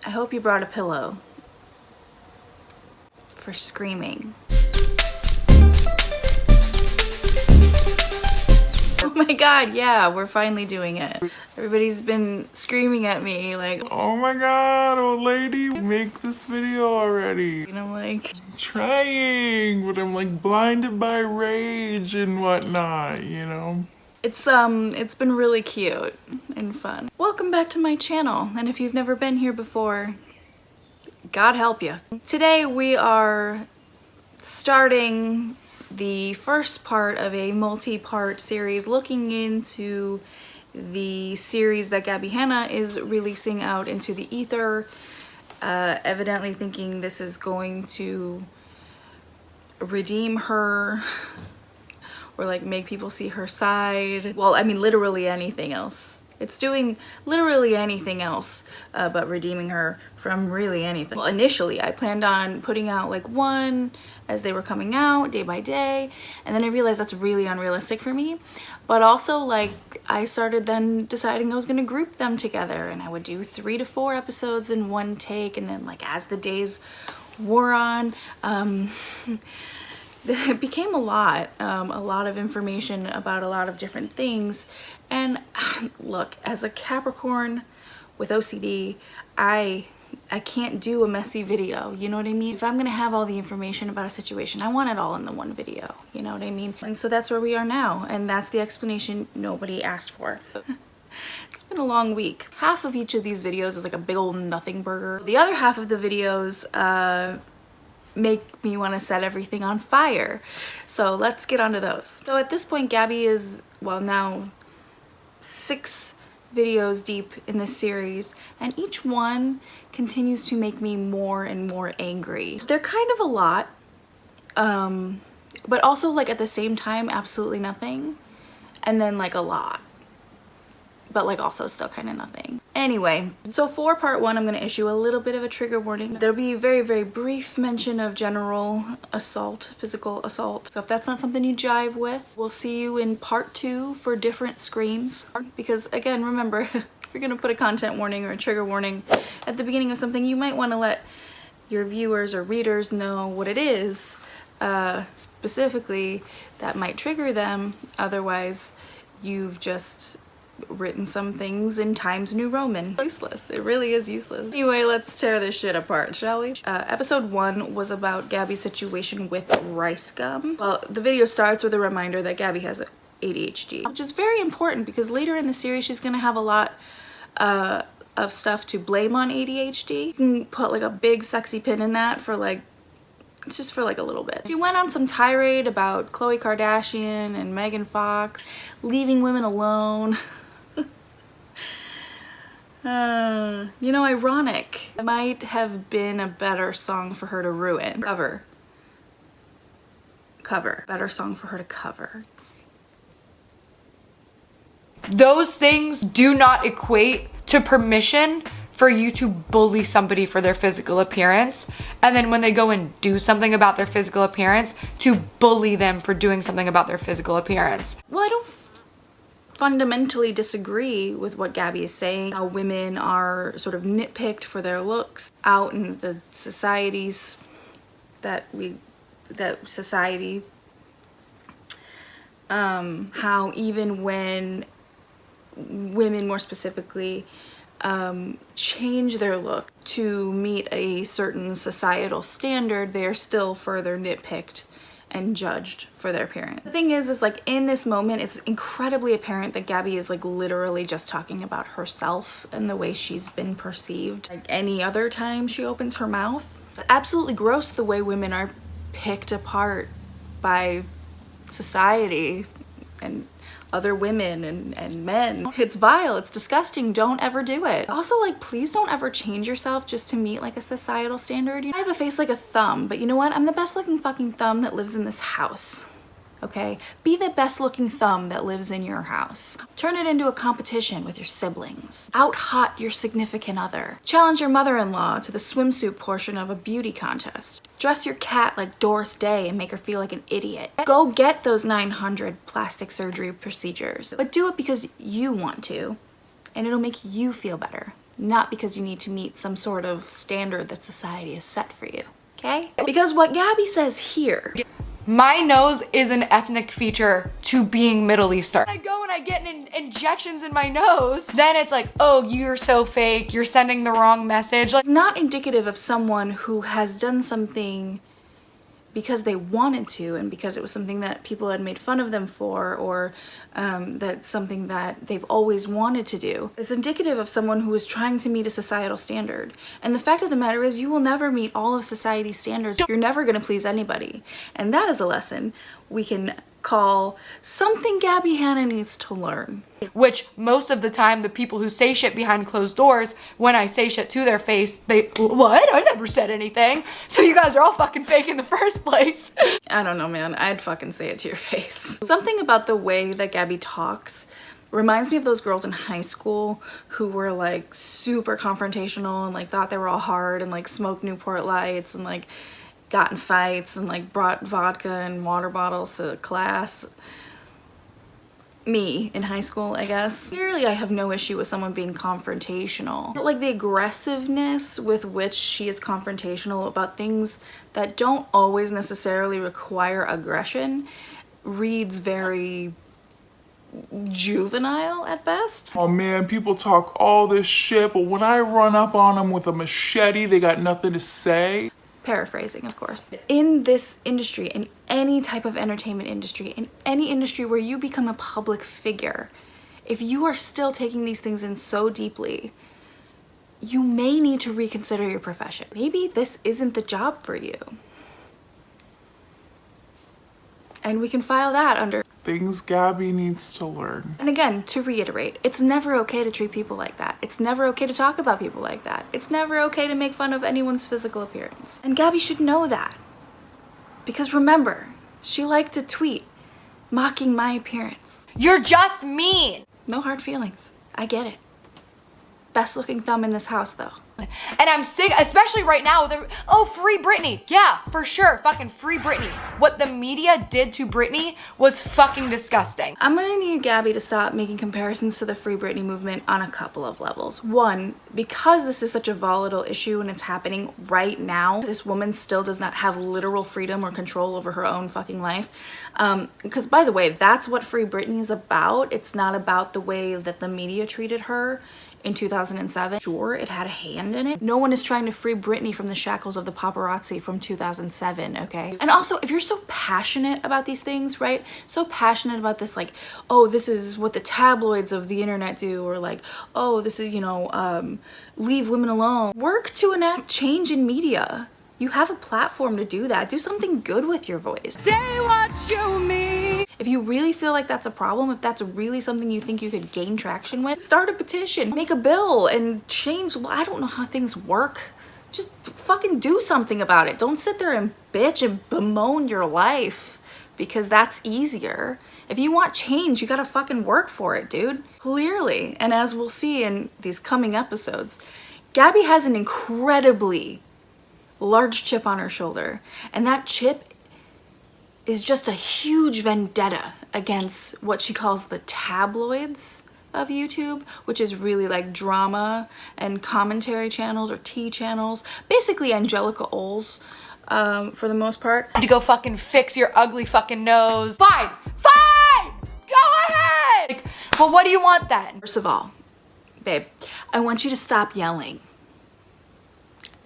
I hope you brought a pillow for screaming. Oh my god, yeah, we're finally doing it. Everybody's been screaming at me like, oh my god, old lady, make this video already. and I'm like, I'm trying, but I'm like blinded by rage and whatnot, you know? it's been really cute and fun. Welcome back to my channel, and if you've never been here before, God help you. Today we are starting the first part of a multi-part series looking into the series that Gabby Hanna is releasing out into the ether, evidently thinking this is going to redeem her or like make people see her side. Well, I mean literally anything else. It's doing literally anything else but redeeming her from really anything. Well, initially I planned on putting out like one as they were coming out day by day, and then I realized that's really unrealistic for me. But also, like, I started then deciding I was gonna group them together, and I would do 3 to 4 episodes in one take, and then like as the days wore on, it became a lot of information about a lot of different things. And look, as a Capricorn with OCD, I can't do a messy video, you know what I mean? If I'm gonna have all the information about a situation, I want it all in the one video, you know what I mean? And so that's where we are now, and that's the explanation nobody asked for. It's been a long week. Half of each of these videos is like a big old nothing burger. The other half of the videos make me want to set everything on fire. So let's get onto those. So at this point, Gabby is, well, now 6 videos deep in this series, and each one continues to make me more and more angry. They're kind of a lot, but also like at the same time absolutely nothing, and then like a lot, but like also still kind of nothing. Anyway, so for part 1, I'm going to issue a little bit of a trigger warning. There'll be a very, very brief mention of general assault, physical assault. So if that's not something you jive with, we'll see you in part 2 for different screams. Because again, remember, if you're going to put a content warning or a trigger warning at the beginning of something, you might want to let your viewers or readers know what it is, specifically that might trigger them. Otherwise, you've just written some things in Times New Roman. Useless. It really is useless. Anyway, let's tear this shit apart, shall we? Episode 1 was about Gabby's situation with ricegum. Well, the video starts with a reminder that Gabby has ADHD, which is very important because later in the series she's gonna have a lot of stuff to blame on ADHD. You can put like a big sexy pin in that for like, just for like a little bit. She went on some tirade about Khloe Kardashian and Megan Fox leaving women alone. You know, ironic. It might have been a better song for her to ruin. Cover. Better song for her to cover. Those things do not equate to permission for you to bully somebody for their physical appearance, and then when they go and do something about their physical appearance, to bully them for doing something about their physical appearance. Well, I don't fundamentally disagree with what Gabby is saying, how women are sort of nitpicked for their looks out in the societies society, how even when women more specifically change their look to meet a certain societal standard, they're still further nitpicked and judged for their appearance. The thing is like in this moment, it's incredibly apparent that Gabby is like literally just talking about herself and the way she's been perceived. Like any other time she opens her mouth, it's absolutely gross the way women are picked apart by society and other women and men. It's vile, it's disgusting, don't ever do it. Also, like, please don't ever change yourself just to meet like a societal standard. I have a face like a thumb, but you know what? I'm the best looking fucking thumb that lives in this house. Okay? Be the best looking thumb that lives in your house. Turn it into a competition with your siblings. Out hot your significant other. Challenge your mother-in-law to the swimsuit portion of a beauty contest. Dress your cat like Doris Day and make her feel like an idiot. Go get those 900 plastic surgery procedures, but do it because you want to, and it'll make you feel better. not because you need to meet some sort of standard that society has set for you, okay? Because what Gabby says here, my nose is an ethnic feature to being Middle Eastern. I go and I get injections in my nose, then it's like, oh, you're so fake, you're sending the wrong message. Like, it's not indicative of someone who has done something because they wanted to and because it was something that people had made fun of them for, or that's something that they've always wanted to do. It's indicative of someone who is trying to meet a societal standard. And the fact of the matter is, you will never meet all of society's standards. You're never gonna please anybody. And that is a lesson we can call something Gabby Hanna needs to learn. which most of the time the people who say shit behind closed doors, when I say shit to their face, they, what? I never said anything. So you guys are all fucking fake in the first place. I don't know, man. I'd fucking say it to your face. Something about the way that Gabby talks reminds me of those girls in high school who were like super confrontational and like thought they were all hard and like smoked Newport Lights and like got in fights and like brought vodka and water bottles to class. Me in high school, I guess. Clearly I have no issue with someone being confrontational. But like the aggressiveness with which she is confrontational about things that don't always necessarily require aggression reads very juvenile at best. Oh man, people talk all this shit, but when I run up on them with a machete, they got nothing to say. Paraphrasing, of course. In this industry, in any type of entertainment industry, in any industry where you become a public figure, if you are still taking these things in so deeply, you may need to reconsider your profession. Maybe this isn't the job for you. And we can file that under Things Gabby needs to learn. And again, to reiterate, it's never okay to treat people like that. It's never okay to talk about people like that. It's never okay to make fun of anyone's physical appearance. And Gabby should know that. Because remember, she liked to tweet mocking my appearance. You're just mean. No hard feelings. I get it. Best looking thumb in this house though. And I'm sick, especially right now, oh, free Britney. Yeah, for sure, fucking free Britney. What the media did to Britney was fucking disgusting. I'm gonna need Gabby to stop making comparisons to the Free Britney movement on a couple of levels. One, because this is such a volatile issue and it's happening right now, this woman still does not have literal freedom or control over her own fucking life. Because by the way, that's what Free Britney is about. It's not about the way that the media treated her in 2007. Sure, it had a hand in it. No one is trying to free Britney from the shackles of the paparazzi from 2007, okay? And also, if you're so passionate about these things, right? So passionate about this, like, oh, this is what the tabloids of the internet do, or like, oh, this is, you know, leave women alone. Work to enact change in media. You have a platform to do that. Do something good with your voice. Say what you mean. If you really feel like that's a problem, if that's really something you think you could gain traction with, start a petition, make a bill, and change. I don't know how things work. Just fucking do something about it. Don't sit there and bitch and bemoan your life because that's easier. If you want change, you gotta fucking work for it, dude. Clearly, and as we'll see in these coming episodes, Gabby has an incredibly large chip on her shoulder, and that chip is just a huge vendetta against what she calls the tabloids of YouTube, which is really like drama and commentary channels or tea channels, basically Angelica Oles for the most part. To go fucking fix your ugly fucking nose. Fine, fine, go ahead. Like, well, what do you want then? First of all, babe, I want you to stop yelling.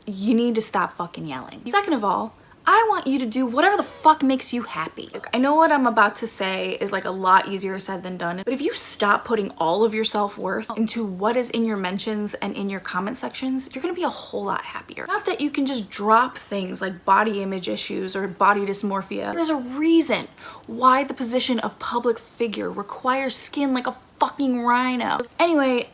You need to stop fucking yelling. Second of all, I want you to do whatever the fuck makes you happy. I know what I'm about to say is like a lot easier said than done, but if you stop putting all of your self-worth into what is in your mentions and in your comment sections, you're gonna be a whole lot happier. Not that you can just drop things like body image issues or body dysmorphia. There's a reason why the position of public figure requires skin like a fucking rhino. Anyway,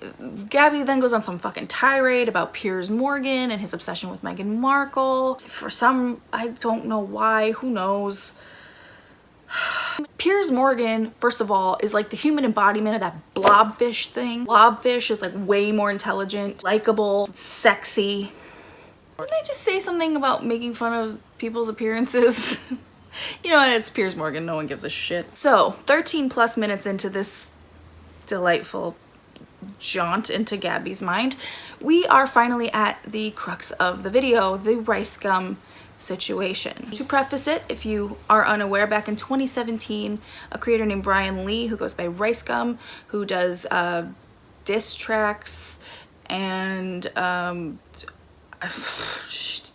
Gabby then goes on some fucking tirade about Piers Morgan and his obsession with Meghan Markle. For some, I don't know why, who knows. Piers Morgan, first of all, is like the human embodiment of that blobfish thing. Blobfish is like way more intelligent, likable, sexy. Didn't I just say something about making fun of people's appearances? You know what, it's Piers Morgan, no one gives a shit. So, 13 plus minutes into this delightful jaunt into Gabby's mind, we are finally at the crux of the video, the rice gum situation. To preface it, if you are unaware, back in 2017, a creator named Brian Lee, who goes by ricegum, who does diss tracks and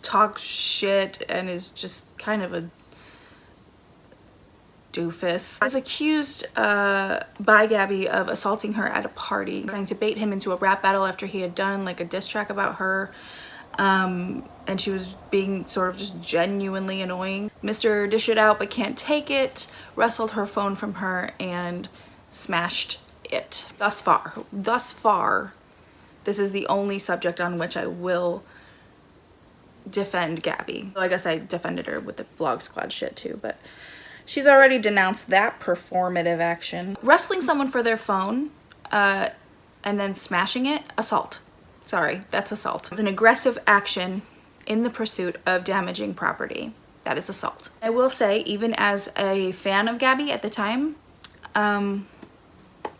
talks shit and is just kind of a doofus, was accused by Gabby of assaulting her at a party, trying to bait him into a rap battle after he had done like a diss track about her. And she was being sort of just genuinely annoying. Mr. Dish It Out But Can't Take It wrestled her phone from her and smashed it. Thus far, this is the only subject on which I will defend Gabby. Well, I guess I defended her with the Vlog Squad shit too, but she's already denounced that performative action. Wrestling someone for their phone and then smashing it, assault. Sorry, that's assault. It's an aggressive action in the pursuit of damaging property. That is assault. I will say, even as a fan of Gabby at the time, I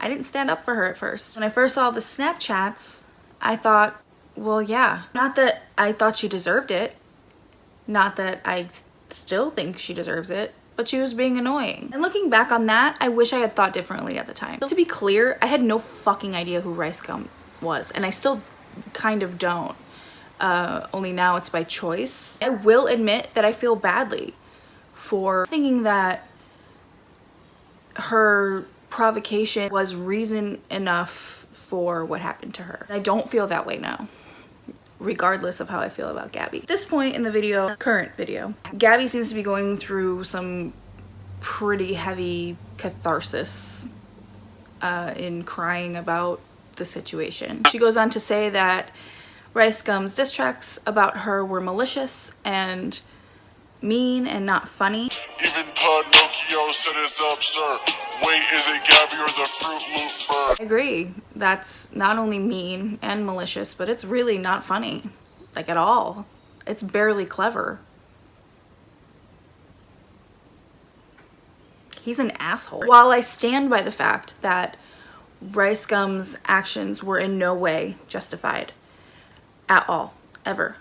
didn't stand up for her at first. When I first saw the Snapchats, I thought, well, yeah. Not that I thought she deserved it. Not that I still think she deserves it, but she was being annoying. And looking back on that, I wish I had thought differently at the time. To be clear, I had no fucking idea who ricegum was, and I still kind of don't. Only now it's by choice. I will admit that I feel badly for thinking that her provocation was reason enough for what happened to her. I don't feel that way now, regardless of how I feel about Gabby. At this point in the video, current video, Gabby seems to be going through some pretty heavy catharsis in crying about the situation. She goes on to say that ricegum's diss tracks about her were malicious and mean and not funny. Even Pinocchio said it's absurd. Wait, is it Gabby or the Fruit Loop bird? I agree. That's not only mean and malicious, but it's really not funny. Like, at all. It's barely clever. He's an asshole. While I stand by the fact that ricegum's actions were in no way justified at all, ever,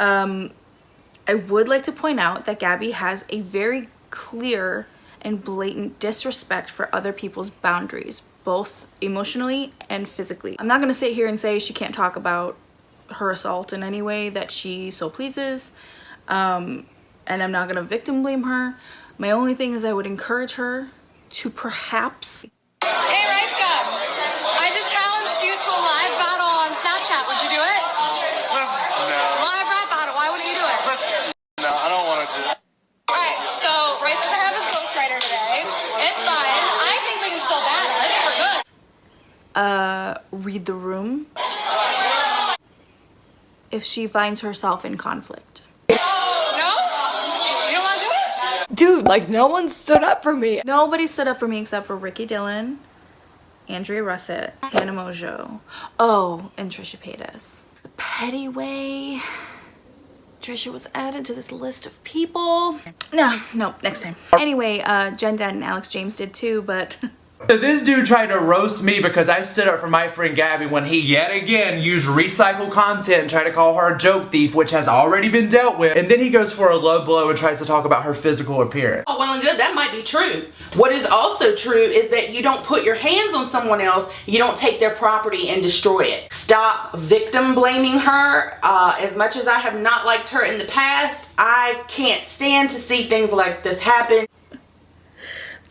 I would like to point out that Gabby has a very clear and blatant disrespect for other people's boundaries, both emotionally and physically. I'm not gonna sit here and say she can't talk about her assault in any way that she so pleases, and I'm not gonna victim blame her. My only thing is I would encourage her to perhaps... Hey ricegum, I just challenged you to a live battle on Snapchat. Would you do it? No. Live rap battle, why wouldn't you do it? No, I don't want to do it. Alright, so Rice doesn't have his ghostwriter today. It's fine. I think we can still battle. I think we're good. read the room if she finds herself in conflict. No? You don't want to do it? Dude, like, no one stood up for me. Nobody stood up for me except for Ricky Dillon, Andrea Russett, Hannah Mojo, oh, and Trisha Paytas. The petty way Trisha was added to this list of people. No, next time. Anyway, Jen Dent and Alex James did too, but... So this dude tried to roast me because I stood up for my friend Gabby when he yet again used recycled content and tried to call her a joke thief, which has already been dealt with. And then he goes for a low blow and tries to talk about her physical appearance. Oh, well and good, that might be true. What is also true is that you don't put your hands on someone else, you don't take their property and destroy it. Stop victim blaming her. As much as I have not liked her in the past, I can't stand to see things like this happen.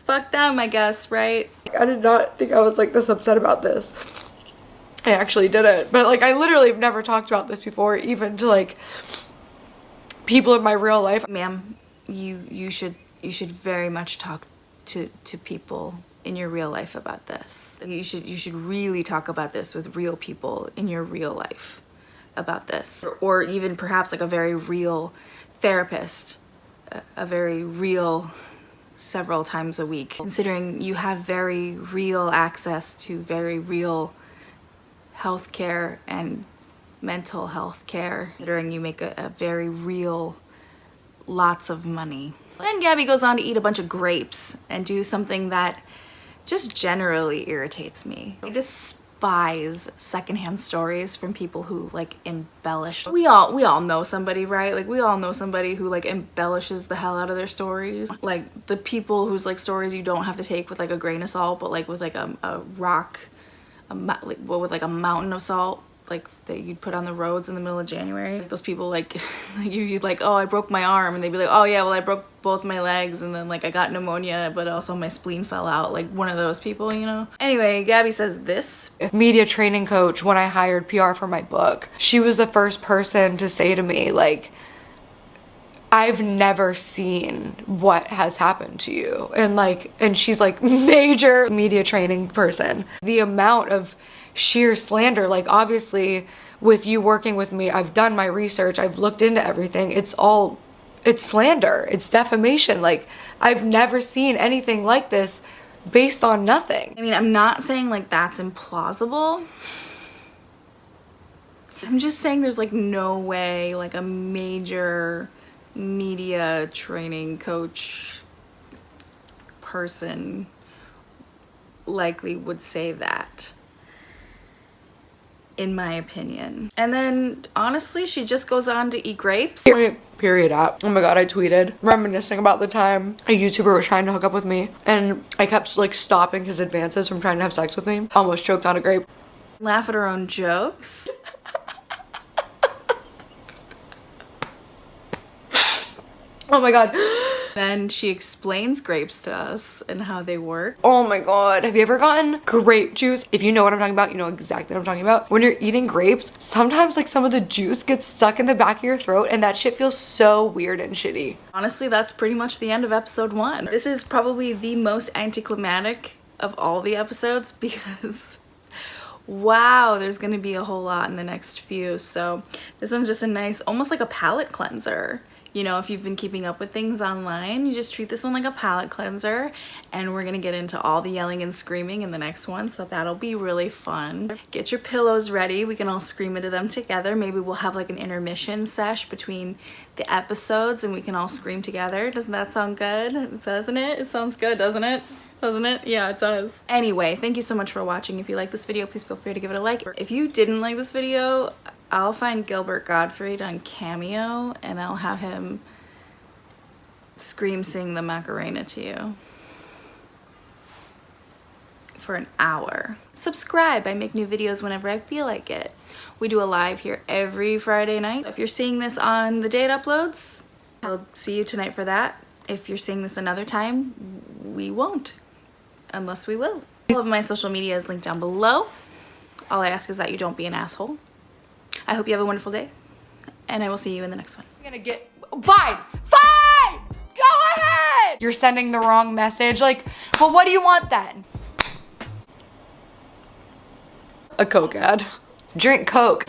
Fuck them, I guess, right? I did not think I was like this upset about this. I actually didn't, but like I literally have never talked about this before, even to like people in my real life. Ma'am, you should very much talk to people in your real life about this. You should really talk about this with real people in your real life about this, or even perhaps like a very real therapist, a very real several times a week, considering you have very real access to very real health care and mental health care, considering you make a very real lots of money. Then Gabby goes on to eat a bunch of grapes and do something that just generally irritates me. I despise secondhand stories from people who like embellish. We all know somebody, right? Like we all know somebody who like embellishes the hell out of their stories. Like the people whose like stories you don't have to take with like a grain of salt, but like with like a rock, with like a mountain of salt, like that you'd put on the roads in the middle of January. Like those people like you'd like, oh, I broke my arm, and they'd be like, oh yeah, well I broke both my legs, and then like I got pneumonia, but also my spleen fell out. Like one of those people, you know? Anyway, Gabby says this. Media training coach, when I hired PR for my book, she was the first person to say to me, like, I've never seen what has happened to you. And she's like major media training person. The amount of sheer slander, like obviously with you working with me, I've done my research, I've looked into everything. It's slander, it's defamation. Like I've never seen anything like this based on nothing. I mean, I'm not saying like that's implausible. I'm just saying there's like no way like a major media training coach person likely would say that, in my opinion. And then honestly, she just goes on to eat grapes. Period out. Oh my god, I tweeted reminiscing about the time a YouTuber was trying to hook up with me, and I kept like stopping his advances from trying to have sex with me. Almost choked on a grape. Laugh at her own jokes. Oh my god. Then she explains grapes to us and how they work. Oh my god. Have you ever gotten grape juice? If you know what I'm talking about, you know exactly what I'm talking about. When you're eating grapes, sometimes like some of the juice gets stuck in the back of your throat, and that shit feels so weird and shitty. Honestly, that's pretty much the end of episode 1. This is probably the most anticlimactic of all the episodes because wow, there's gonna be a whole lot in the next few. So this one's just a nice, almost like a palate cleanser. You know, if you've been keeping up with things online, you just treat this one like a palate cleanser, and we're gonna get into all the yelling and screaming in the next one, so that'll be really fun. Get your pillows ready. We can all scream into them together. Maybe we'll have like an intermission sesh between the episodes and we can all scream together. Doesn't that sound good? Doesn't it? It sounds good, doesn't it? Doesn't it? Yeah, it does. Anyway, thank you so much for watching. If you like this video, please feel free to give it a like. If you didn't like this video, I'll find Gilbert Gottfried on Cameo and I'll have him scream sing the Macarena to you for an hour. Subscribe. I make new videos whenever I feel like it. We do a live here every Friday night. If you're seeing this on the day it uploads, I'll see you tonight for that. If you're seeing this another time, we won't. Unless we will. All of my social media is linked down below. All I ask is that you don't be an asshole. I hope you have a wonderful day, and I will see you in the next one. I'm gonna get fine. Go ahead. You're sending the wrong message. Like, well, what do you want then? A Coke ad. Drink Coke.